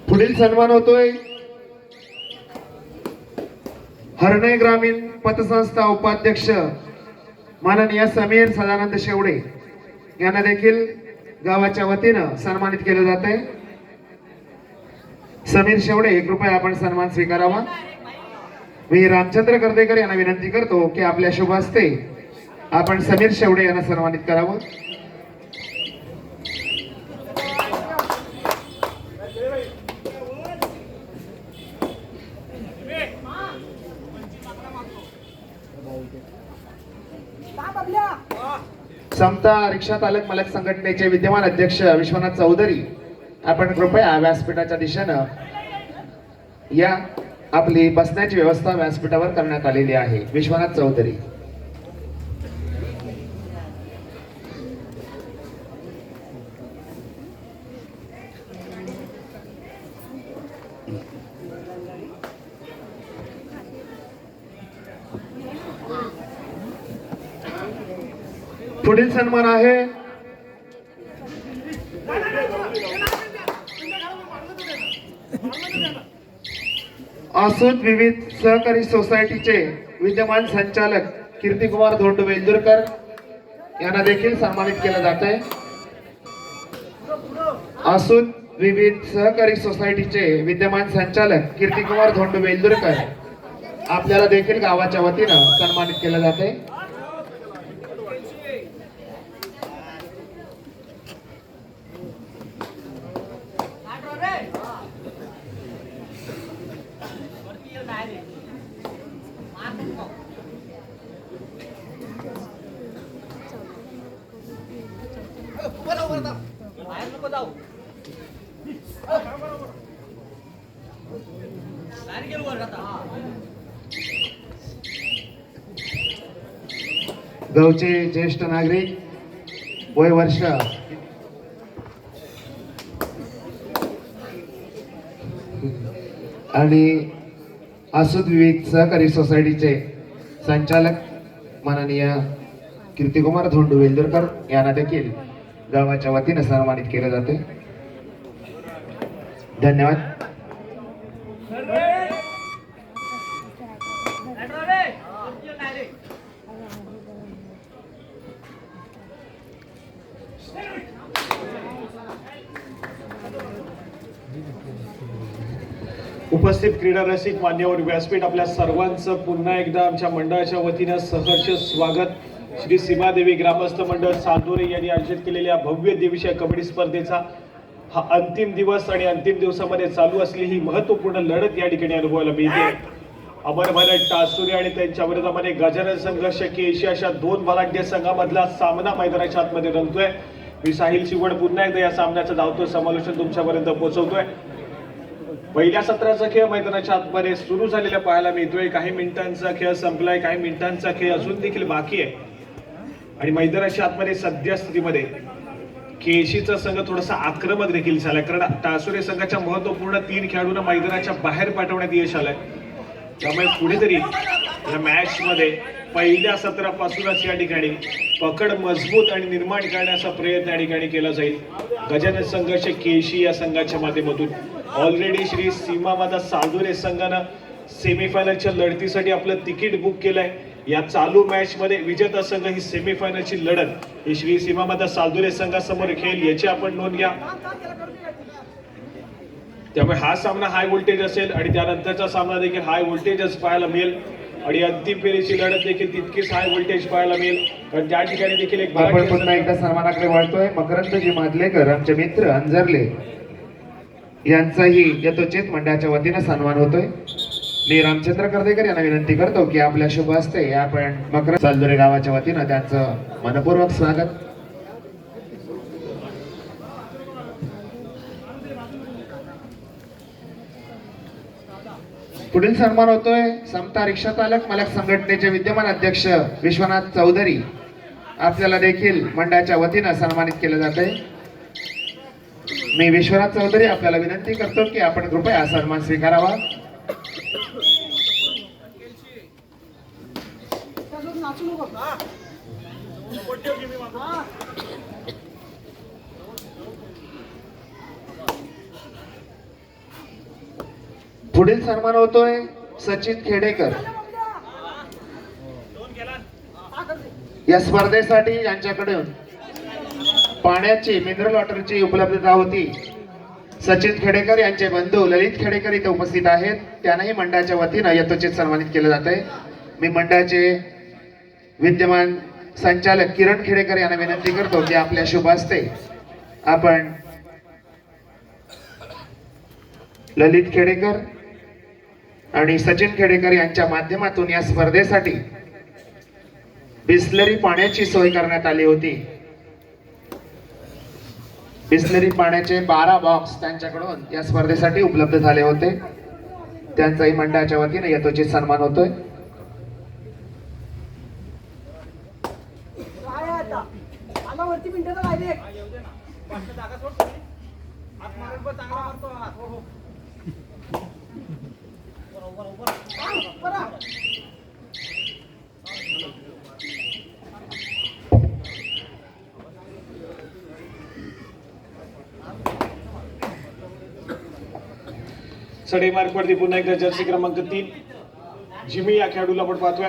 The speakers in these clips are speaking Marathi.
पुढील सन्मान होतोय हरणे ग्रामीण पतसंस्था उपाध्यक्ष माननीय समीर सदानंद शेवडे यांना देखील गावाच्या वतीनं सन्मानित केले जाते। समीर शेवडे 1 रुपया आपण सन्मान स्वीकारावा। मी रामचंद्र कर्देकर यांना विनंती करतो की आपल्या शुभ हस्ते आपण समीर शेवडे यांना सन्मानित करावं। समता रिक्षा चालक मालक संघटनेचे विद्यमान अध्यक्ष विश्वनाथ चौधरी आपण कृपया व्यासपीठाच्या दिशेनं या। आपली बसण्याची व्यवस्था व्यासपीठावर करण्यात आलेली आहे। विश्वनाथ चौधरी पुढील सन्मान आहे आसूत विविध सहकारी सोसायटीचे विद्यमान संचालक कीर्तिकुमार धोंडू वेलदुरकर यांना देखील सन्मानित केलं जात आहे। आसूत विविध सहकारी सोसायटीचे विद्यमान संचालक कीर्तिकुमार धोंडू वेलदुरकर आपल्याला देखील गावाच्या वतीनं सन्मानित केलं जाते। गावचे ज्येष्ठ नागरिक वय वर्ष आणि आसूत विविध सहकारी सोसायटीचे संचालक माननीय कीर्तिकुमार धोंडू वेलदुरकर यांना देखील गावाच्या वतीने सन्मानित केले जाते। धन्यवाद। उपस्थित क्रीडा रसिक मान्यवर व्यासपीठ आपल्या सर्वांचं पुन्हा एकदा आमच्या मंडळाच्या वतीनं सहर्ष स्वागत। श्री सीमादेवी ग्रामस्थ मंडळ सातोरे यांनी आयोजित केलेल्या भव्य दिवसीय कबड्डी स्पर्धेचा हा अंतिम दिवस आणि अंतिम दिवसामध्ये चालू असलेली ही महत्त्वपूर्ण लढत या ठिकाणी अनुभवायला मिळते। अमर भारत टासुरे आणि त्यांच्या विरोधामध्ये गजानन संघर्ष केशी अशा 2 बलाढ्य संघामधला सामना मैदानाच्या आतमध्ये रंगतोय। मी साहिल शिवड पुन्हा एकदा या सामन्याचं धावतो समालोचन तुमच्यापर्यंत पोहोचवतोय। पहिल्या सत्राचा खेळ मैदानाच्या आतमध्ये सुरू झालेला पाहायला मिळतोय। काही मिनिटांचा खेळ संपलाय, काही मिनिटांचा खेळ अजून देखील बाकी आहे आणि मैदानाच्या आतमध्ये सध्या स्थितीमध्ये केशीचा संघ थोडासा आक्रमक देखील झालाय, कारण टासुरे संघाच्या महत्त्वपूर्ण 3 खेळाडूंना मैदानाच्या बाहेर पाठवण्यात यश आलंय। त्यामुळे पुढेतरी या मॅच मध्ये पहिल्या सत्रापासूनच या ठिकाणी पकड मजबूत आणि निर्माण करण्याचा प्रयत्न या ठिकाणी केला जाईल। गजानन संघर्ष केशी या संघाच्या माध्यमातून ऑलरेडी श्री सीमामाता सादुरे संघानं सेमीफायनलच्या लढतीसाठी आपलं तिकीट बुक केलंय। या चालू मॅच मध्ये विजेता संघ ही सेमीफायनलची लढत ही श्री सीमामाता सादुरे संघासमोर खेळेल याची आपण नोंद घ्या। त्यामुळे हा सामना हाय व्होल्टेज असेल आणि त्यानंतरचा सामना देखील हाय व्होल्टेजच पाहायला मिळेल आणि अंतिम फेरीची लढत देखील तितकीच हाय व्होल्टेज पाहायला मिळेल, कारण त्या ठिकाणी देखील एक आपण पुन्हा एकदा सन्मानाकडे वळतोय। मकरंदजी मादलेकर आमचे मित्र अंजरले यांचाही यथोचित मंडळाच्या वतीने सन्मान होतोय। मी रामचंद्र कर्देकर यांना विनंती करतो की आपल्या शुभ हस्ते आपण मकर सालदुरे गावाच्या वतीने त्यांचं मनपूर्वक स्वागत। पुढील सन्मान होतोय समता रिक्षा चालक मालक संघटनेचे विद्यमान अध्यक्ष विश्वनाथ चौधरी आपल्याला देखील मंडळाच्या वतीने सन्मानित केले जाते। मी विश्वनाथ चौधरी आपल्याला विनंती करतो की आपण कृपया हा सन्मान स्वीकारावा। पुढील सन्मान होतोय सचिन खेडेकर. या स्पर्धेसाठी यांच्याकडून पाण्याची मिनरल वॉटरची उपलब्धता होती. सचिन खेडेकर यांचे बंधू ललित खेडेकर इथे उपस्थित आहेत. त्यांनाही मंडळाच्या वतीनं यथोचित सन्मानित केलं जात आहे. मी मंडळाचे विद्यमान संचालक किरण खेडेकर यांना विनंती करतो की आपल्या शुभ हस्ते आपण ललित खेडेकर आणि सचिन खेडेकर यांच्या माध्यमातून या स्पर्धेसाठी बिस्लरी पाण्याची सोय करण्यात आली होती. बिस्लरी पाण्याचे 12 बॉक्स त्यांच्याकडून या स्पर्धेसाठी उपलब्ध झाले होते. त्यांचाही मंडळाच्या वतीने यथोचित सन्मान होतोय. सडे मार्कवरती पुन्हा एकदा जर्सी क्रमांक 3 जिमी या खेळाडूला आपण पाहतोय.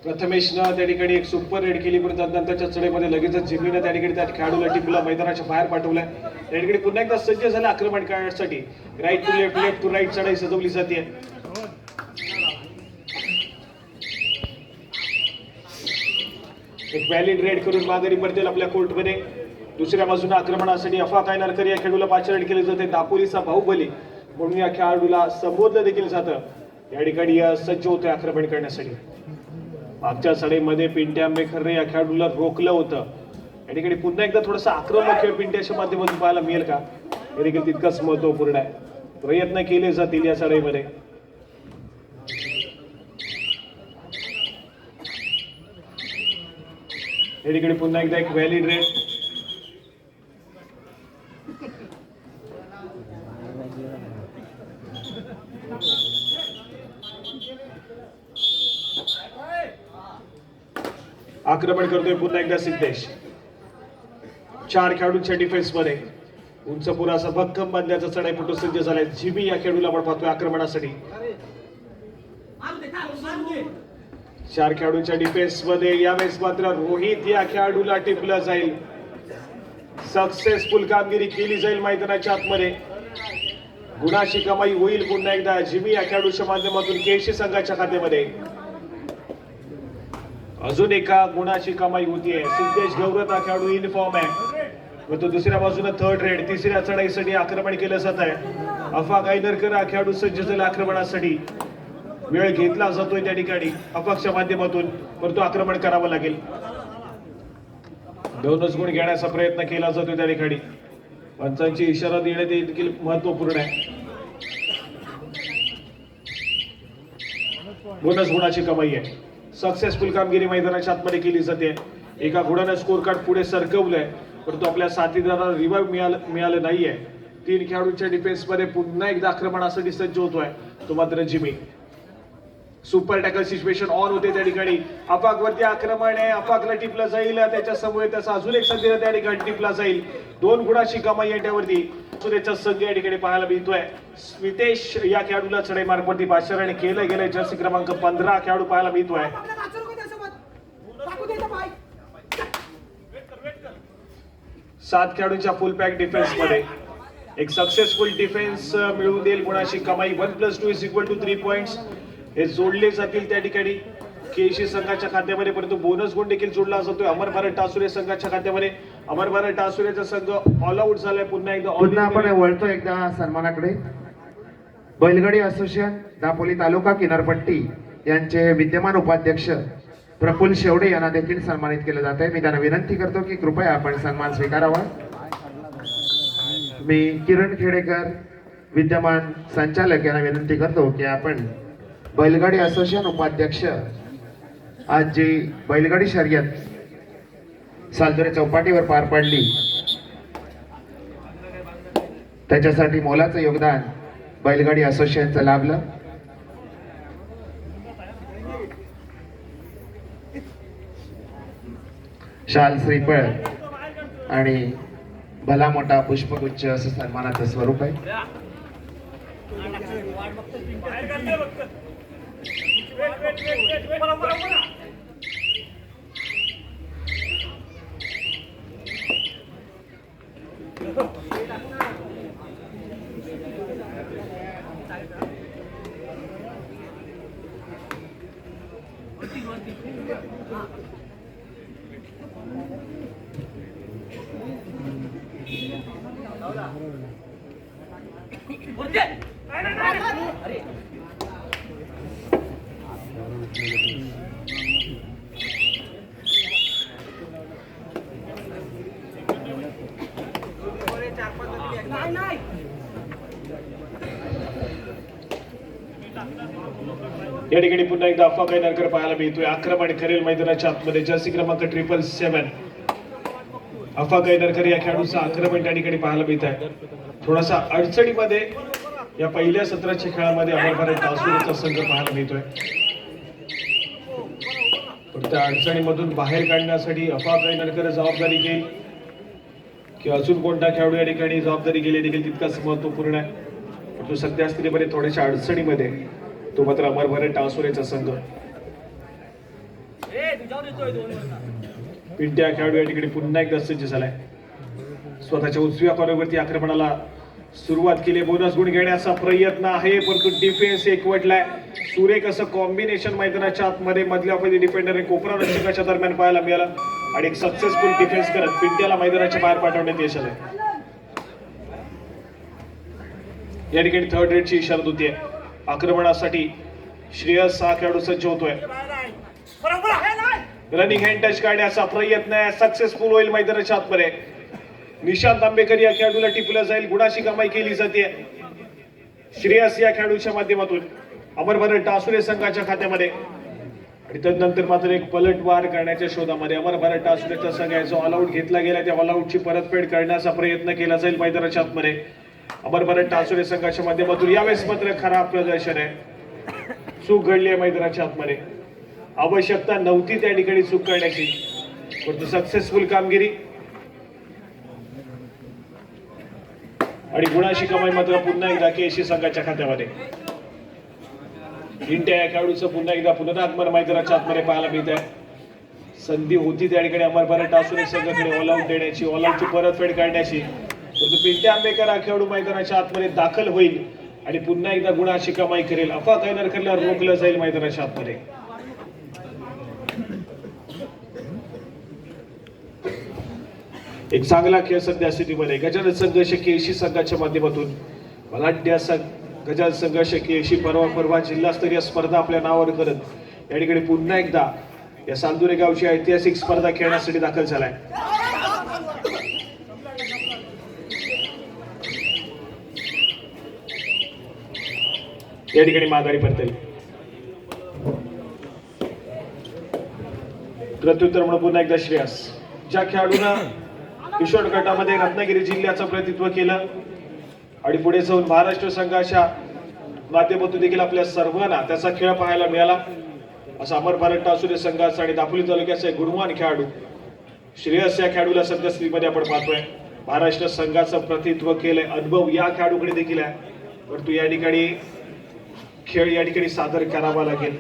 प्रथमेशनं त्या ठिकाणी एक सुपर रेड केली, पण नंतरच्या चढेमध्ये लगेचच जिमीनं त्या ठिकाणी त्या खेळाडूला टिपला मैदानाच्या बाहेर पाठवलाय. त्या ठिकाणी पुन्हा एकदा सज्ज झाला आक्रमण करण्यासाठी. Right to left, left to right चढाई सजवली जाते. एक व्हॅलिड रेड करून माघारी पडतील आपल्या कोर्टमध्ये. दुसऱ्या बाजूने आक्रमणासाठी अफा कायनारकर या खेळाडूला पाचारण केले जाते. दापोलीचा बाहुबली म्हणून या खेळाडूला संबोधलं देखील जातं. या ठिकाणी सज्ज होते आक्रमण करण्यासाठी. मागच्या सडेमध्ये पिंट्या आंबेखर्रे या खेळाडूला रोखलं होतं. या ठिकाणी पुन्हा एकदा थोडंसं आक्रमक खेळ पिंट्याच्या माध्यमातून पाहायला मिळेल का, हे देखील तितकंच महत्वपूर्ण आहे. प्रयत्न केले जातील या सडेमध्ये. या ठिकाणी पुन्हा एकदा एक व्हॅलिड रेड. आक्रमण करतोय पुन्हा एकदा सिद्धेश. 4 खेळाडूंच्या डिफेन्स मध्ये उंच पुराचा भक्कम बांधण्याचा चढाईपटू सज्ज झालाय. जिमी या खेळाडूला आपण पाहतोय आक्रमणासाठी. 4 खेळाडूंच्या डिफेन्स मध्ये यावेळेस मात्र रोहित या खेळाडूला टिपलं जाईल. सक्सेसफुल कामगिरी केली जाईल मैदानाच्या आतमध्ये. गुणाची कमाई होईल पुन्हा एकदा जिमी या खेळाडूच्या माध्यमातून केशी संघाच्या खात्यामध्ये. अजून एका गुणाची कमाई होतीये. सिद्धेश गौरत हा खेळाडू युनिफॉर्म आहे व तो दुसऱ्या बाजूने थर्ड रेड. तिसऱ्या चढाईसाठी आक्रमण केलं जात आहे. अफा कायनरकर हा खेळाडू सज्ज झाला आक्रमणासाठी. वेळ घेतला जातोय त्या ठिकाणी अफाच्या माध्यमातून, परंतु आक्रमण करावं लागेल. 2च गुण घेण्याचा प्रयत्न केला जातोय त्या ठिकाणी. पंचांची इशारा देण्यात देखील महत्वपूर्ण आहे. 2च गुणाची कमाई आहे. सक्सेसफुल कामगिरी मैदानाच्या आतमध्ये केली जाते. एका गुणाने स्कोर कार्ड पुढे सरकवलंय, परंतु आपल्या साथीदाराला रिवाइव्ह मिळालं नाहीये. 3 खेळाडूंच्या डिफेन्स मध्ये पुन्हा एकदा आक्रमणासाठी सज्ज होतोय तो मात्र Jimmy. Super tackle situation on होते त्या ठिकाणी. अफाक वरती आक्रमण आहे. अफाकला टिपलं जाईल. त्याच्या समोर त्याचा अजून एक संधी त्या ठिकाणी टिपला जाईल. 2 गुणाची कमाई आहे त्यावरती. सुरेचा संघ या ठिकाणी पाहायला मिळतोय. स्मितेश या खेळाडूला चढाई मार्फत पाचारण केलं गेलंय. जर्सी क्रमांक 15 खेळाडू पाहायला मिळतोय. 7 खेळाडूंच्या फुल पॅक डिफेन्स मध्ये एक सक्सेसफुल डिफेन्स मिळवून देईल गुणाची कमाई. 1+2 = 3 पॉइंट्स हे जोडले जातील त्या ठिकाणी केशी संघाच्या खात्यामध्ये, परंतु बोनस गुण देखील जोडला जातोय अमर भारत टासुरे संघाच्या खात्यामध्ये. अमर भारत टासुरेचा संघ ऑल आउट झालाय. पुन्हा आपण वळतो एकदा सन्मानाकडे. बैलगाडी असोसिएशन दापोली तालुका किनारपट्टी यांचे विद्यमान उपाध्यक्ष प्रफुल्ल शेवडे यांना देखील सन्मानित केलं जात आहे. मी त्यांना विनंती करतो की कृपया आपण सन्मान स्वीकारावा. मी किरण खेडेकर विद्यमान संचालक यांना विनंती करतो की आपण बैलगाडी असोसिएशन उपाध्यक्ष आज जी बैलगाडी शर्यत सालदरे चौपाटीवर पार पडली त्याच्यासाठी मोलाचं योगदान बैलगाडी असोसिएशनचं लाभलं. शाल श्रीफळ आणि भला मोठा पुष्पगुच्छ असं सन्मानाचं स्वरूप आहे. या ठिकाणी पुन्हा एकदा अफवा काही नरकर पाहायला मिळतोय. आक्रमण करेल मैदानाच्या आतमध्ये जर्सी क्रमांक 777. अफवा काही नरकर या खेळाडूचं आक्रमण त्या ठिकाणी पाहायला मिळत आहे. थोडासा अडचणीमध्ये या पहिल्या सत्राच्या खेळामध्ये अमर तासुरेचा संघ पाहायला मिळतोय. पण त्या अडचणीमधून बाहेर काढण्यासाठी अफवा काही नरकर जबाबदारी घेईल की अजून कोणता खेळाडू या ठिकाणी जबाबदारी गेली देखील तितकाच महत्वपूर्ण आहे. परंतु सध्या स्थितीमध्ये थोड्याशा अडचणीमध्ये तो मात्र अमर भरत टासुरेचा संघ. पिंट्या खेळाडू या ठिकाणी पुन्हा एकदा सज्ज झालाय. स्वतःच्या उजव्या कॉर्नरवरती आक्रमणाला सुरुवात केली. बोनस गुण घेण्याचा प्रयत्न आहे परंतु डिफेन्स एकवटलाय. सुरेख असं कॉम्बिनेशन मैदानाच्या आतमध्ये मधल्या मध्ये डिफेंडर आणि कोपरा रक्षकाच्या दरम्यान पाहायला मिळालं आणि एक सक्सेसफुल डिफेन्स करत पिंट्याला मैदानाच्या बाहेर पाठवण्यात यश आलंय. या ठिकाणी थर्ड रेडची इशारा होतीये. आक्रमणासाठी श्रेयस हा खेळाडू सज्ज होतोय. रनिंग हँड टच काढण्याचा प्रयत्न आहे. सक्सेसफुल होईल मैदानाच्या आतमध्ये. निशांत आंबेकर या खेळाडूला टिपलं जाईल. गुणाची कमाई केली जाते. श्रेयस या खेळाडूच्या माध्यमातून अमर भरत टासुरे संघाच्या खात्यामध्ये आणि त्यानंतर मात्र एक पलटवार करण्याच्या शोधामध्ये अमर भरत टासुरेचा संघ आहे जो ऑल आउट घेतला गेला त्या ऑल आउटची परतफेड करण्याचा प्रयत्न केला जाईल मैदानाच्या आतमध्ये. अमर भरत टासुरे संघाच्या माध्यमातून यावेळेस मात्र खराब प्रदर्शन आहे. चूक घडली आहे मैदानाच्या आतमध्ये. आवश्यकता नव्हती त्या ठिकाणी चूक करण्याची परंतु सक्सेसफुल कामगिरी आणि गुणाची कमाई मात्र पुन्हा एकदा केसी संघाच्या खात्यामध्ये. इंडिया या खेळाडूचं पुन्हा एकदा पुनरागमन मैदानाच्या आतमध्ये पाहायला मिळत आहे. संधी होती त्या ठिकाणी अमर भरत टासुरे संघाकडे ऑल आउट देण्याची ऑल आउटची परतफेड करण्याची परंतु पिंट्या आंबेकर हा खेळाडू मैदानाच्या आतमध्ये दाखल होईल आणि पुन्हा एकदा गुणाची कमाई करेल. अफवा काही नरकरला रोखलं जाईल मैदानाच्या आतमध्ये. एक चांगला खेळ सध्या स्थितीमध्ये गजानन संघर्ष केशी संघाच्या माध्यमातून बलाढ्य गजानन संघर्ष केशी परवा जिल्हास्तरीय स्पर्धा आपल्या नावावर करत या ठिकाणी पुन्हा एकदा या सालदुरे गावची ऐतिहासिक स्पर्धा खेळण्यासाठी दाखल झालाय. या ठिकाणी माघारी परतेल. प्रत्युत्तर म्हणून पुन्हा एकदा श्रेयस ज्या खेळाडूंना किशोर गटामध्ये रत्नागिरी जिल्ह्याचं प्रतिनिधित्व केलं आणि पुढे जाऊन महाराष्ट्र संघाच्या माध्यमातून देखील आपल्या सर्वांना त्याचा खेळ पाहायला मिळाला असा अमर भरत टासुरे संघाचा आणि दापोली तालुक्याचा एक गुणवान खेळाडू श्रेयस या खेळाडूला सध्या स्थितीमध्ये आपण पाहतोय. महाराष्ट्र संघाचं प्रतिनिधित्व केलंय. अनुभव या खेळाडूकडे देखील आहे परंतु या ठिकाणी खेळ या ठिकाणी सादर करावा लागेल.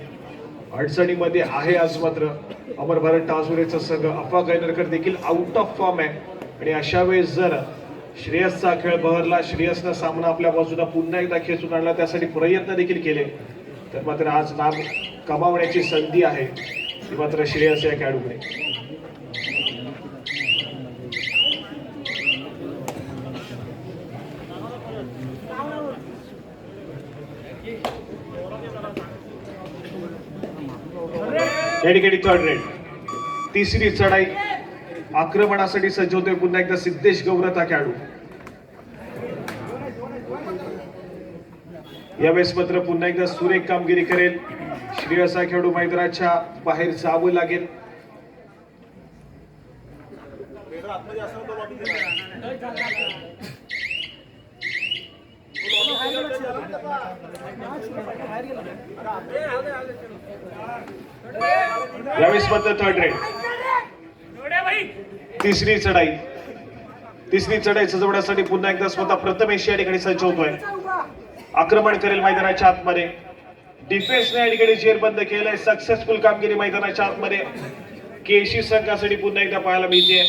अडचणीमध्ये आहे आज मात्र अमर भरत टासुरेचा संघ. अफवा गायनरकर देखील आउट ऑफ फॉर्म आहे आणि अशा वेळेस जर श्रेयसचा खेळ बहरला श्रेयसनं सामना आपल्या बाजूला पुन्हा एकदा खेचून आणला त्यासाठी प्रयत्न देखील केले तर मात्र आज नाम कमावण्याची संधी आहे ती मात्र श्रेयस या खेळाडूकडे. या ठिकाणी थर्ड रेड तिसरी चढाई आक्रमणासाठी सज्ज होतोय पुन्हा एकदा सिद्धेश गौरत हा खेळाडू. यावेळेस मात्र पुन्हा एकदा सुरेख कामगिरी करेल. श्रेयस हा खेळाडू मैदानाच्या बाहेर जावं लागेल. यावेळेस मात्र थर्ड रेड तिसरी चढाई सजवण्यासाठी पुन्हा एकदा स्वतः प्रथमेश या ठिकाणी सज्ज होतोय. आक्रमण करेल मैदानाच्या आतमध्ये. डिफेन्सने या ठिकाणी जेरबंद केलंय. सक्सेसफुल कामगिरी मैदानाच्या आतमध्ये केशी संघासाठी पुन्हा एकदा पाहायला मिळते.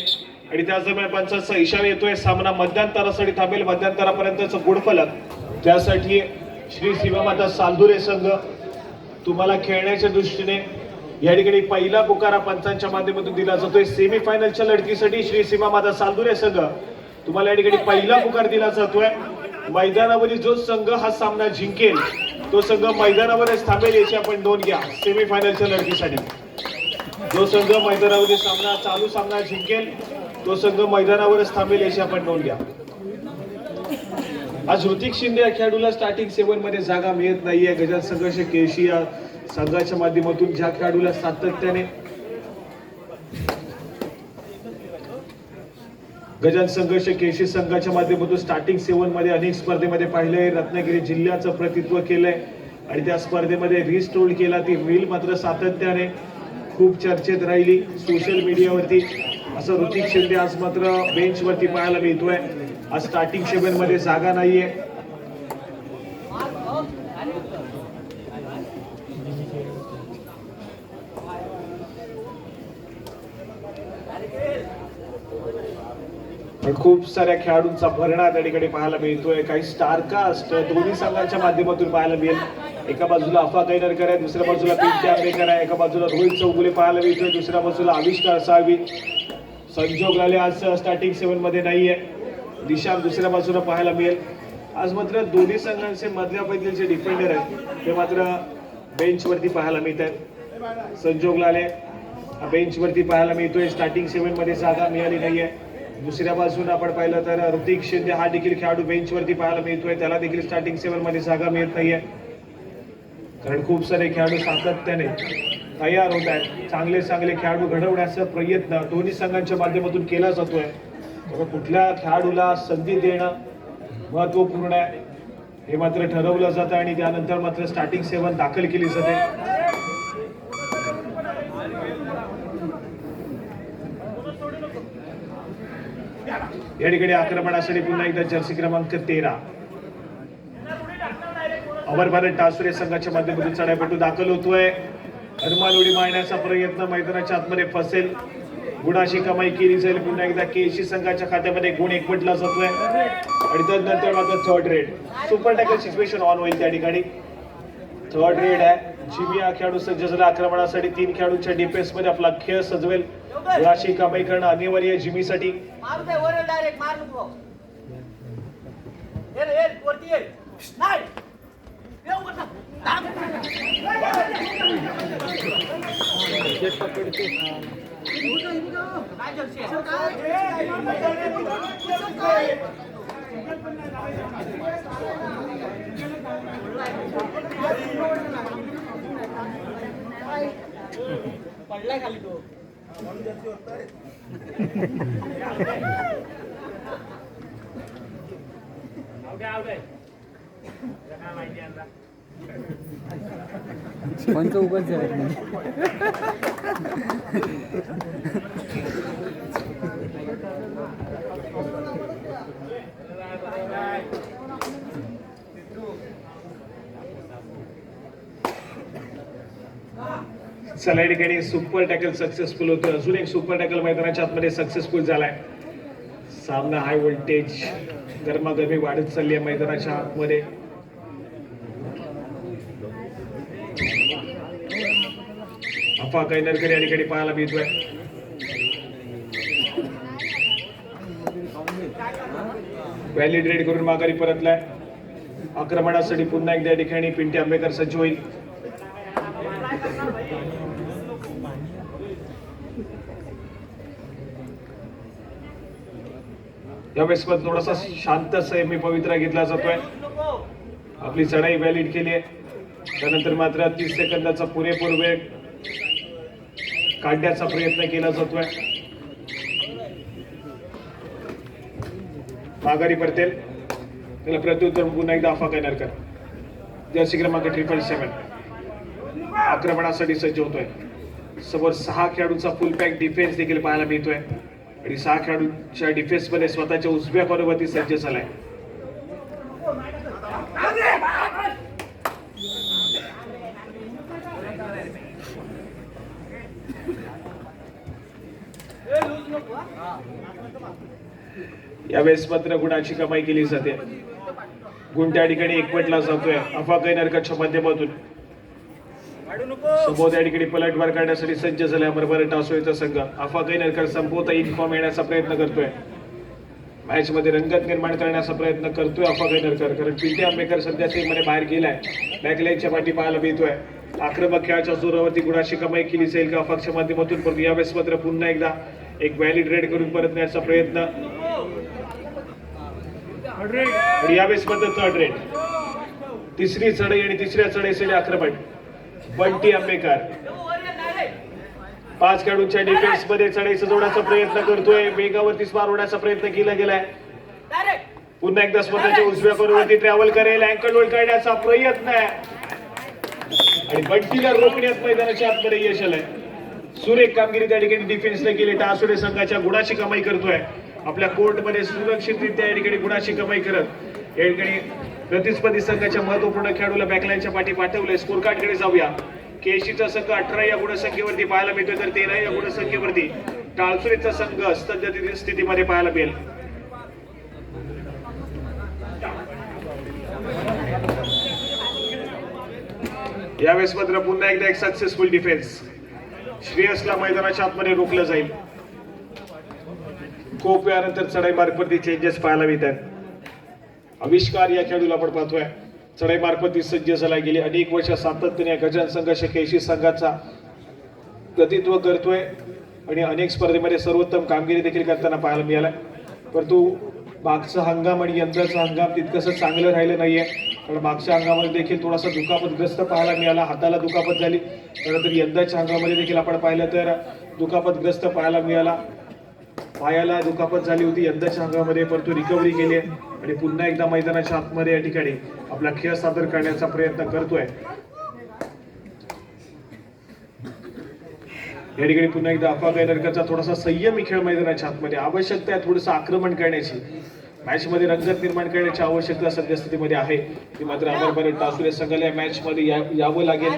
आणि त्याच दरम्यान पंचांचा इशारा येतोय, सामना मध्यंतरासाठी थांबेल. मध्यंतरापर्यंतच गुडफलक त्यासाठी श्री सीमामाता सालदुरे संघ तुम्हाला खेळण्याच्या दृष्टीने या ठिकाणी पहिला पुकारा पंचांच्या माध्यमातून दिला जातोय. सेमीफायनलच्या लढतीसाठी श्री सीमामाता सालदुरे संघ तुम्हाला या ठिकाणी पहिला पुकार दिला जातोय. मैदानावरील जो संघ हा सामना जिंकेल तो संघ मैदानावरच थांबेल याची आपण नोंद घ्या. सेमीफायनलच्या लढतीसाठी जो संघ मैदानावरील चालू सामना जिंकेल तो संघ मैदानावरच थांबेल याची आपण नोंद घ्या. आज ऋतिक शिंदे या खेळाडूला स्टार्टिंग 7 मध्ये जागा मिळत नाहीये. गजान संघर्ष केशी या संघाच्या माध्यमातून ज्या खेळाडूला सातत्याने गजान संघर्ष केशी संघाच्या माध्यमातून स्टार्टिंग 7 मध्ये अनेक स्पर्धेमध्ये पाहिलंय. रत्नागिरी जिल्ह्याचं प्रतिनिधित्व केलंय आणि त्या स्पर्धेमध्ये रिस्टोल केला. ती रील मात्र सातत्याने खूप चर्चेत राहिली सोशल मीडियावरती. असं ऋतिक शिंदे आज मात्र बेंचवरती पाहायला मिळतोय. आज स्टार्टिंग 7 मध्ये जागा नाहीये. खूप साऱ्या खेळाडूंचा भरणा त्या ठिकाणी पाहायला मिळतोय. काही स्टारकास्ट दोन्ही संघांच्या माध्यमातून पाहायला मिळेल. एका बाजूला अफा कैनरकर आहे, दुसऱ्या बाजूला पिंकी आंबेकर आहे, एका बाजूला रोहित चौगुले पाहायला मिळतोय, दुसऱ्या बाजूला आविष्कार साळवी. संजोग लाले आज स्टार्टिंग 7 मध्ये नाहीये. दिशा दुसऱ्या बाजूला पाहायला मिळेल. आज मात्र दोन्ही संघांचे मधल्यापैकी जे डिफेंडर आहेत ते मात्र बेंचवरती पाहायला मिळत आहेत. संजोग लाले बेंचवरती पाहायला मिळतोय. स्टार्टिंग 7 मध्ये जागा मिळाली नाहीये. दुसऱ्या बाजूने आपण पाहिलं तर ऋतिक शिंदे हा देखील खेळाडू बेंचवरती पाहायला मिळतोय. त्याला देखील स्टार्टिंग 7 मध्ये जागा मिळत नाहीये. कारण खूप सारे खेळाडू सातत्याने तयार होत आहेत. चांगले खेळाडू घडवण्याचा प्रयत्न दोन्ही संघांच्या माध्यमातून केला जातोय. कुठल्या खेळाडूला संधी देणं महत्वपूर्ण आहे हे मात्र ठरवलं जातं आणि त्यानंतर मात्र स्टार्टिंग 7 दाखल केली जाते. या ठिकाणी आक्रमणासाठी पुन्हा एकदा जर्सी क्रमांक 13 अमर भारत टासुरे संघाच्या माध्यमातून चढाईपटू दाखल होतोय. हनुमान उडी मारण्याचा प्रयत्न मैदानाच्या आतमध्ये फसेल. गुणाची कमाई केली जाईल. पुन्हा एकदा केशी संघाच्या खात्यामध्ये गुण एकवटला जातोय आणि त्यानंतर मात्र third red super tackle situation on होईल. त्या ठिकाणी थर्ड रेड आहे. जिमी हा खेळाडू सज्ज झाला आक्रमणासाठी. 3 खेळाडूंच्या डिफेन्स मध्ये आपला खेळ सजवेल. गुणाची कमाई करणं अनिवार्य आहे जिमीसाठी. पडलाय खाली तो. कोणतं उगाच झालं नाही. चला या ठिकाणी सुपर टॅकल सक्सेसफुल होतो. अजून एक सुपर टॅकल मैदानाच्या आतमध्ये सक्सेसफुल झालाय. सामना हाय व्होल्टेज गरमागरमी वाढत चालली आहे मैदानाच्या आतमध्ये. अफा कैनरकर या ठिकाणी पाहायला मिळतोय. व्हॅलिड रेड करून माघारी परतलाय. आक्रमणासाठी पुन्हा एकदा या ठिकाणी पिंटी आंबेकर सज्ज होईल. यावेळेस पण थोडासा शांत संयमी पवित्रा घेतला जातोय. आपली चढाई व्हॅलिड केली आहे. त्यानंतर मात्र 30 सेकंदाचा पुरेपूर वेळ काढण्याचा प्रयत्न केला जातोय. माघारी परतेल. त्याला प्रत्युत्तर पुन्हा एकदा अफा कैनरकर जर्सी क्रमांक 777 आक्रमणासाठी सज्ज होतोय. समोर 6 खेळाडूंचा फुल पॅक डिफेन्स देखील पाहायला मिळतोय आणि 6 खेळाडूंच्या डिफेन्स मध्ये स्वतःच्या उजव्या कॉर्नरवरती सज्ज झालाय. यावेळेस मात्र गुणाची कमाई केली जाते. गुण त्या ठिकाणी एकवटला जातोय अफा कैनरकरच्या माध्यमातून. समोर त्या ठिकाणी पलटवार करण्यासाठी सज्ज झालाय बरोबर टासोळीचा संघ. अफा कैनरकर संपवता इन्फॉर्म येण्याचा प्रयत्न करतोय. मॅच मध्ये रंगत निर्माण करण्याचा प्रयत्न करतोय अफा कैनरकर, कारण पिंटे आंबेकर सध्या टीममध्ये बाहेर गेलाय. बॅकलाईनच्या पाठी पाहायला मिळतोय. आक्रमक खेळाच्या जोरावरती गुणाची कमाई केली जाईल का अफाच्या माध्यमातून, परंतु यावेळेस मात्र पुन्हा एकदा एक व्हॅलिड रेड करून परतण्याचा प्रयत्न. यावेळेस मात्र थर्ड रेड, तिसरी चढाई आणि तिसऱ्या चढाईसाठी आक्रमण बंटी आंबेकर. 5 खेळाडूंच्या डिफेन्स मध्ये चढाईचा जोडाचा प्रयत्न करतोय. वेगावरती स्मार होण्याचा प्रयत्न केला गेलाय. पुन्हा एकदा स्वतःच्या उजव्या कॉर्नरवरती ट्रॅव्हल करेल. अँकल होल्ड करण्याचा प्रयत्न आहे आणि बंटीला रोखण्यात मैदानाच्या आतमध्ये यश आलंय. सुरेख कामगिरी त्या ठिकाणी डिफेन्सने केली. टासोडे संघाच्या गुणाची कमाई करतोय. आपल्या कोर्टमध्ये सुरक्षितरित्या या ठिकाणी गुणाची कमाई करत या ठिकाणी प्रतिस्पर्धी संघाच्या महत्वपूर्ण खेळाडूला बॅकलाईनच्या पाठी पाठवलंय. स्कोर कार्ड कडे जाऊया. केशीचा संघ 18 या गुणसंख्येवरती पाहायला मिळतोय, तर 13 या गुणसंख्येवरती टाळसुरीचा संघ सध्या स्थितीमध्ये पाहायला मिळेल. यावेळेस मात्र पुन्हा एकदा एक सक्सेसफुल डिफेन्स. श्रेयसला मैदानाच्या आतमध्ये रोखलं जाईल. खूप वेळानंतर चढाई मार्फत चेंजेस पाहायला मिळतात. आविष्कार या खेळाडूला आपण पाहतोय. चढाई मार्फत सज्ज झाला. गेली अनेक वर्ष सातत्याने गजान संघ केशी संघाचा प्रतिनिधित्व करतोय आणि अनेक स्पर्धेमध्ये सर्वोत्तम कामगिरी देखील करताना पाहायला मिळालाय. परंतु मागचा हंगाम आणि यंदाचा हंगाम तितकंसं चांगलं राहिलं नाहीये, कारण मागच्या हंगामामध्ये देखील थोडासा दुखापतग्रस्त पाहायला मिळाला. हाताला दुखापत झाली. त्यानंतर यंदाच्या हंगामामध्ये देखील आपण पाहिलं तर दुखापतग्रस्त पाहायला मिळाला. पायाला दुखापत झाली होती यंदाच्या हंगामामध्ये, परंतु रिकव्हरी केली आणि पुन्हा एकदा मैदानाच्या आतमध्ये या ठिकाणी आपला खेळ सादर करण्याचा प्रयत्न करतोय. या ठिकाणी पुन्हा एकदा अफा कैनरकरचा थोडासा संयमी खेळ मैदानाच्या आतमध्ये. आवश्यकता आहे थोडंसं आक्रमण करण्याची, मॅच मध्ये रंगत निर्माण करण्याची आवश्यकता सध्या स्थितीमध्ये आहे. ती मात्र अमरभर टासुरे संघाला या मॅच मध्ये यावं लागेल.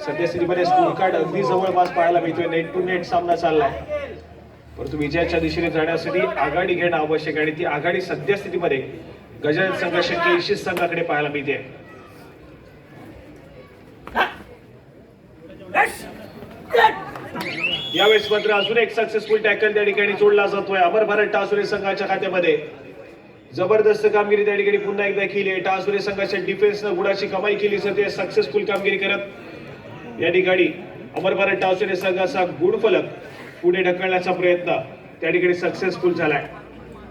सध्या स्थितीमध्ये स्कोर कार्ड अगदी जवळपास पाहायला मिळतोय. नेट टू नेट सामना चाललाय, परंतु विजयाच्या दिशेने जाण्यासाठी आघाडी घेणं आवश्यक आहे आणि ती आघाडी सध्या स्थितीमध्ये गजानन संघ केशी संघाकडे पाहायला मिळते. यावेळेस मात्र अजून एक सक्सेसफुल टॅकल त्या ठिकाणी जोडला जातोय अमर भारत टासुरे संघाच्या खात्यामध्ये. जबरदस्त कामगिरी त्या ठिकाणी पुन्हा एकदा केली आहे. टासुरे संघाच्या डिफेन्सनं गुणाची कमाई केली जाते. सक्सेसफुल कामगिरी करत या ठिकाणी अमर भारत टासुरे संघाचा गुणफलक पुढे ढकलण्याचा प्रयत्न त्या ठिकाणी सक्सेसफुल झालाय.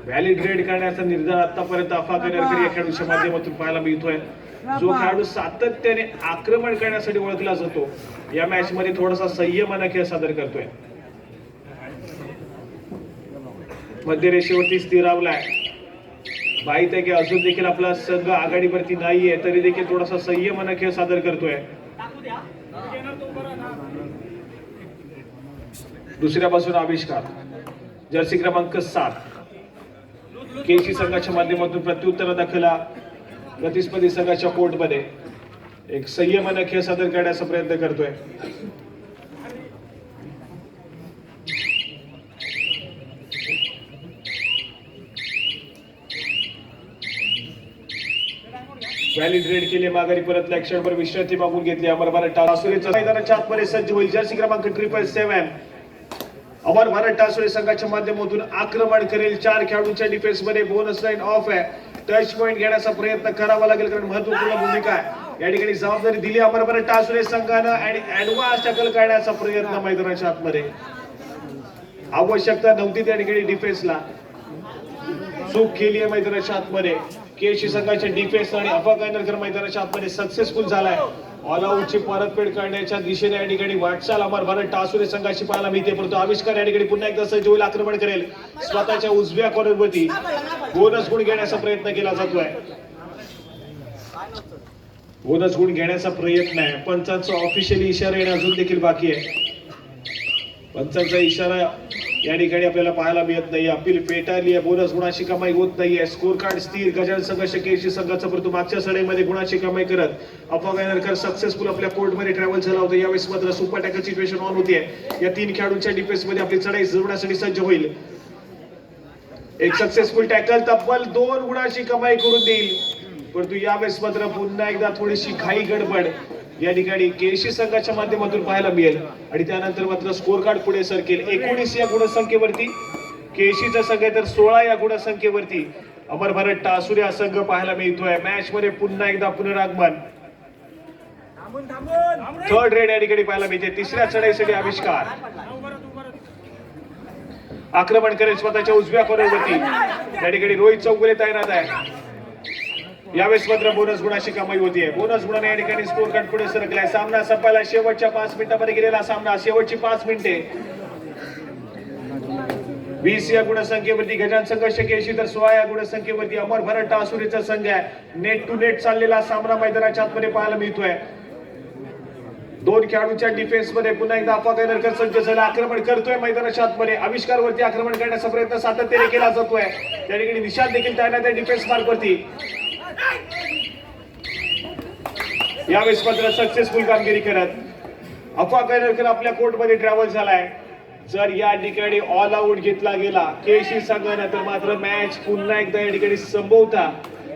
व्हॅलिड रेड करण्याचा निर्धार आतापर्यंत अफा कैनरकर या खेळाडूच्या माध्यमातून पाहायला मिळतोय. जो खेळाडू सातत्याने आक्रमण करण्यासाठी ओळखला जातो, या मॅच मध्ये थोडासा संयमाने खेळ सादर करतोय. मध्यरेषेवरती स्थिरावलाय. माहित आहे की अजून देखील आपला संघ आघाडीवरती नाहीये, तरी देखील थोडासा संयमाने खेळ सादर करतोय. दुसऱ्या बाजूला आविष्कार जर्सी क्रमांक 7 केशी संघाच्या माध्यमातून प्रत्युत्तर दाखला प्रतिस्पर्धी संघाच्या कोर्टमध्ये एक संयमाने खेळ सादर करण्याचा प्रयत्न करतोय. व्हॅलिड रेड केले. माघारी परतल्या. क्षणभर विश्रांती मागून घेतली. अमर भारत टासुरेचा मैदानाच्या आतमध्ये सज्ज होईल. जर्सी क्रमांक 777 अमर भारत टासुरे संघाच्या माध्यमातून आक्रमण करेल. 4 खेळाडूंच्या डिफेन्स मध्ये बोनस लाईन ऑफ आहे. टच पॉइंट घेण्याचा प्रयत्न करावा लागेल, कारण महत्वपूर्ण भूमिका आहे. या ठिकाणी जबाबदारी दिली अमर भारत टासुरे संघानं आणि ऍडव्हान्स टॅकल करण्याचा प्रयत्न मैदानाच्या आतमध्ये. आवश्यकता नव्हती त्या ठिकाणी डिफेन्सला. चूक केली आहे मैदानाच्या आतमध्ये. केशी संघाच्या डिफेन्स आणि अफा कैनरकर मैदानाच्या आतमध्ये सक्सेसफुल झालाय. ऑल आउटची परतफेड करण्याच्या दिशेने या ठिकाणी वाटचाल अमर भारत टासुरे संघाची पाहायला मिळते. परंतु आविष्कार या ठिकाणी पुन्हा एकदा सज्ज होईल. आक्रमण करेल. स्वतःच्या उजव्या कॉर्नरवरती बोनस गुण घेण्याचा प्रयत्न केला जातोय. बोनस गुण घेण्याचा प्रयत्न आहे. पंचांचा ऑफिशियली इशारा येणं अजून देखील बाकी आहे. पंचांचा इशारा या ठिकाणी आपल्याला पाहायला मिळत नाही. अपील फेटाळली आहे. बोनस गुणाची कमाई होत नाहीये. स्कोर कार्ड स्थिर. गजानन संघ केशी संघाचा, परंतु मागच्या सडेमध्ये गुणाची कमाई करत अफा कैनरकर सक्सेसफुल आपल्या कोर्टमध्ये ट्रॅव्हल झाला होता. यावेळेस मात्र सुपर टॅकल सिच्युएशन ऑन होतीये. या 3 खेळाडूंच्या डिफेन्स मध्ये आपली चढाई जोडण्यासाठी सज्ज होईल. एक सक्सेसफुल टॅकल तब्बल 2 गुणाची कमाई करून देईल, परंतु यावेळेस मात्र पुन्हा एकदा थोडीशी घाई गडबड या ठिकाणी केशी संघाच्या माध्यमातून पाहायला मिळेल आणि त्यानंतर मात्र स्कोर कार्ड पुढे सरकेल. 19 या गुणसंख्येवरती केशीचा संघ आहे, तर 16 या गुणसंख्येवरती अमर भारत टासुरे हा संघ पाहायला मिळतोय. मॅच मध्ये पुन्हा एकदा पुनरागमन. थर्ड रेड या ठिकाणी पाहायला मिळते. तिसऱ्या चढाईसाठी आविष्कार आक्रमण करेल स्वतःच्या उजव्या कॉर्नरवरती. त्या ठिकाणी रोहित चौगुले तैनात आहे. यावेळेस मात्र बोनस गुणाची कमाई होतीये. बोनस गुणाने या ठिकाणी स्कोर कार्ड पुढे सरकलाय. सामना संपायला शेवटच्या 5 मिनिटांमध्ये गेलेला सामना. शेवटची 5 मिनिटे. 20 या गुणसंख्येवरती गजान संघ केशी, तर 16 या गुणसंख्येवरती अमर भारत टासुरेचा संघ आहे. नेट टू नेट चाललेला सामना मैदानाच्या आतमध्ये पाहायला मिळतोय. 2 खेळाडूंच्या डिफेन्स मध्ये पुन्हा एकदा अफवा कैनरकर सज्ज झाला. आक्रमण करतोय मैदानाच्या आतमध्ये. आविष्कारवरती आक्रमण करण्याचा प्रयत्न सातत्याने केला जातोय. त्या ठिकाणी निशांत देखील तैनात आहे डिफेन्स मार्क वरती. यावेळेस मात्र सक्सेसफुल कामगिरी करत अफवा कैनरकर आपल्या कोर्टमध्ये ट्रॅव्हल झालाय. जर या ठिकाणी ऑल आउट घेतला गेला केशी संघाने, तर मात्र मॅच पुन्हा एकदा या ठिकाणी संभवता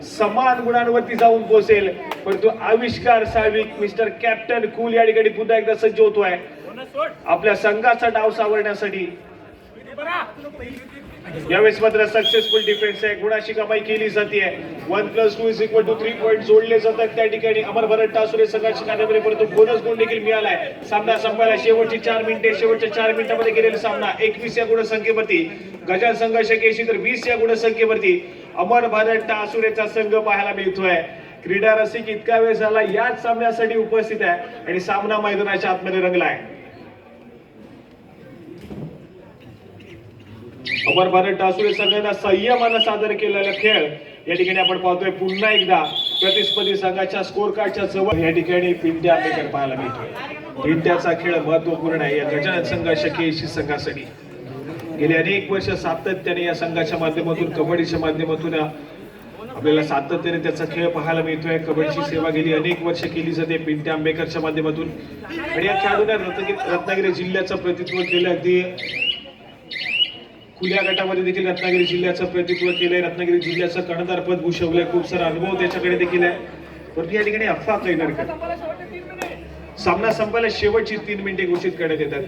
समान गुणांवरती जाऊन पोहोचेल. परंतु आविष्कार साळविक मिस्टर कॅप्टन कूल या ठिकाणी पुन्हा एकदा सज्ज होतोय आपल्या संघाचा डाव सावरण्यासाठी. यावेळेस मात्र सक्सेसफुल डिफेन्स आहे. गुणाची कमाई केली जाते. 1+2 3 पॉईंट जोडले जातात त्या ठिकाणी अमर भारत टासुरे संघाच्या खात्यामध्ये, परंतु बोनस गुण देखील मिळालाय. सामना संपायला शेवटची 4 मिनिटे. शेवटच्या 4 मिनिटांमध्ये गेलेला सामना 21 या गुणसंख्येवरती गजान संघ केशी, तर 20 या गुणसंख्येवरती अमर भारत टासुरेचा संघ पाहायला मिळतोय. क्रीडा रसिक इतका वेळ झाला याच सामन्यासाठी उपस्थित आहे आणि सामना मैदानाच्या आतमध्ये रंगलाय. अमर भारत टासुरे संघाने संयमानं सादर केलेला खेळ या ठिकाणी आपण पाहतोय. पुन्हा एकदा प्रतिस्पर्धी संघाच्या स्कोर कार्डच्या जवळ या ठिकाणी पिंट्या आंबेकर पाहायला मिळतोय. पिंट्याचा खेळ महत्वपूर्ण आहे या गजानन संघ केशी संघासाठी. गेली अनेक वर्ष सातत्याने या संघाच्या माध्यमातून कबड्डीच्या माध्यमातून आपल्याला सातत्याने त्याचा खेळ पाहायला मिळतोय. कबड्डीची सेवा गेली अनेक वर्ष केली जाते पिंट्या आंबेकरच्या माध्यमातून आणि या खेळाडूने रत्नागिरी जिल्ह्याचं प्रतिनिधित्व केलं. अगदी खुल्या गटामध्ये देखील रत्नागिरी जिल्ह्याचं प्रतिनिधित्व केलंय. रत्नागिरी जिल्ह्याचं कर्णधार पद भूषवलंय. खूप सारा अनुभव त्याच्याकडे देखील आहे. परंतु या ठिकाणी अफवा कैनरकर सामना संपायला शेवटची 3 मिनिटे घोषित करण्यात येतात.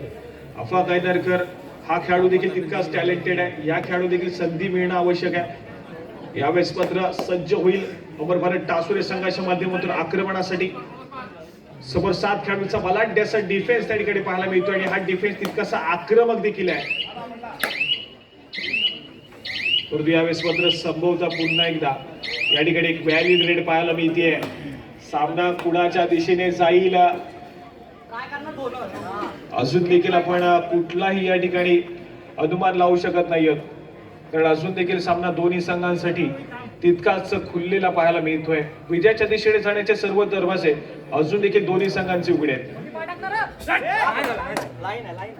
अफवा कैनरकर हा खेळाडू देखील तितकाच टॅलेंटेड आहे. या खेळाडू देखील संधी मिळणं आवश्यक आहे. यावेळेस मात्र सज्ज होईल अमर भारत टासुरे संघाच्या माध्यमातून आक्रमणासाठी. समोर 7 खेळाडूंचा बलाढ्य असा डिफेन्स त्या ठिकाणी पाहायला मिळतो आणि हा डिफेन्स तितकासा आक्रमक देखील आहे. परंतु यावेळेस मात्र संभवता पुन्हा एकदा या ठिकाणी एक व्हॅलिड रेड पाहायला मिळते. सामना कुणाच्या दिशेने जाईल अजून देखील आपण कुठलाही या ठिकाणी अनुमान लावू शकत नाही, कारण अजून देखील सामना दोन्ही संघांसाठी तितकाच खुललेला पाहायला मिळतोय. विजयाच्या दिशेने जाण्याचे सर्व दरवाजे अजून देखील दोन्ही संघांचे उघडे आहेत.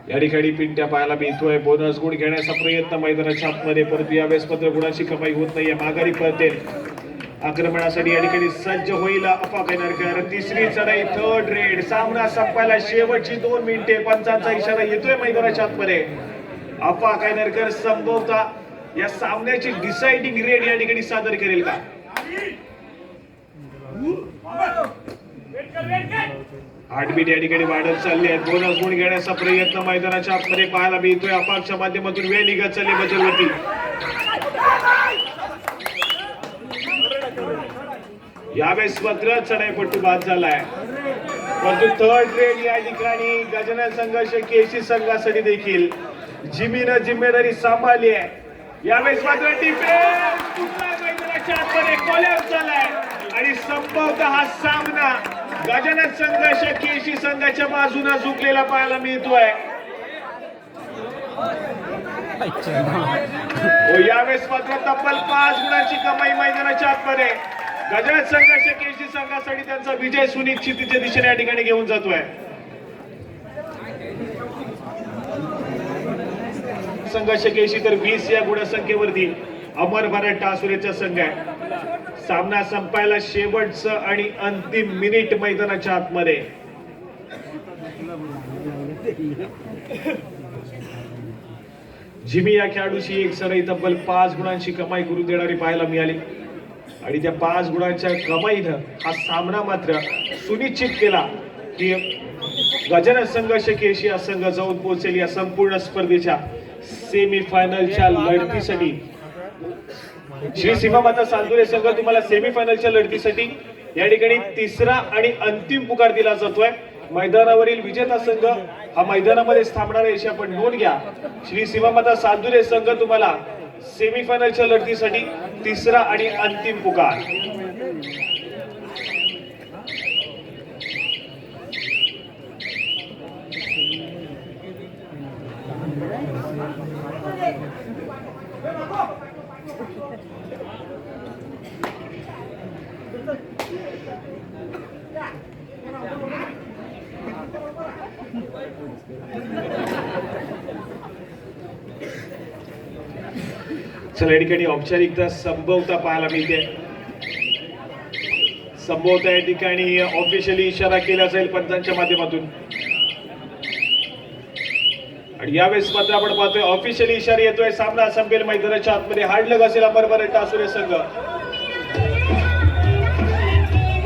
या ठिकाणी पिंट्या पाहायला मिळतोय. बोनस गुण घेण्याचा प्रयत्न मैदानाच्या आतमध्ये, परंतु यावेळेस मात्र गुणाची कमाई होत नाहीये. माघारी पळते. आक्रमणासाठी या ठिकाणी सज्ज होईल अफवा कैनरकर. तिसरी चढाई थर्ड रेड. सामना संपायला शेवटची 2 मिनिटे. पंचांचा इशारा येतोय मैदानाच्या आतमध्ये. अफवा कैनरकर संभवता या सामन्याची डिसाइडिंग रेड या ठिकाणी सादर करेल का? हार्टबीट या ठिकाणी वाढत चालली आहे. बोनस गुण घेण्याचा प्रयत्न मैदानाच्या आतमध्ये पाहायला मिळतोय. अफाच्या माध्यमातून वेळ निघत चालली बजलवरती. यावेळेस मात्र चढाईपट्टू बाद झालाय. परंतु थर्ड रेड या ठिकाणी गजानन संघ केशी संघासाठी देखील जिमीनं जिम्मेदारी सांभाळली आहे. यावेळेस मात्र डिफेन्स मैदानाच्या आतमध्ये कॉलॅप्स झालाय आणि संभवतः हा सामना गजानन संघ केशी संघाच्या बाजूने झुकलेला पाहायला मिळतोय. यावेळेस मात्र तब्बल 5 गुणांची कमाई मैदानाच्या आतमध्ये गजानन संघ केशी संघासाठी त्यांचा विजय सुनिश्चितीच्या दिशेने या ठिकाणी घेऊन जातोय. संघ केशी तर 20 या गुणसंख्येवरती अमर भारत टासुरेचा संघ आहे. सामना संपायला शेवटचं आणि अंतिम मिनिट मैदानाच्या आतमध्ये. जिमी या खेळाडूशी एक सराई तब्बल 5 गुणांची कमाई करून देणारी पाहायला मिळाली आणि त्या 5 गुणांच्या कमाईनं हा सामना मात्र सुनिश्चित केला की गजानन संघ शकेशिया संघ जाऊन पोहोचेल या संपूर्ण स्पर्धेच्या सेमीफायनलच्या लढतीसाठी. श्री सीमामाता सालदुरे संघ तुम्हाला सेमीफायनलच्या लढतीसाठी या ठिकाणी तिसरा आणि अंतिम पुकार दिला जातोय. मैदानावरील विजेता संघ हा मैदानामध्ये थांबणार आहे याची आपण नोंद घ्या. श्री सीमामाता सालदुरे संघ तुम्हाला सेमीफायनलच्या लढतीसाठी तिसरा आणि अंतिम पुकार. चला या ठिकाणी औपचारिकता संभवता पाहायला मिळते. संभवता या ठिकाणी ऑफिशियली इशारा केला जाईल पंचांच्या माध्यमातून आणि यावेळेस मात्र आपण पाहतोय ऑफिशियली इशारा येतोय. सामना संपेल मैदानाच्या आतमध्ये हाडलग असेल अमरबरट्टा असुरे संघ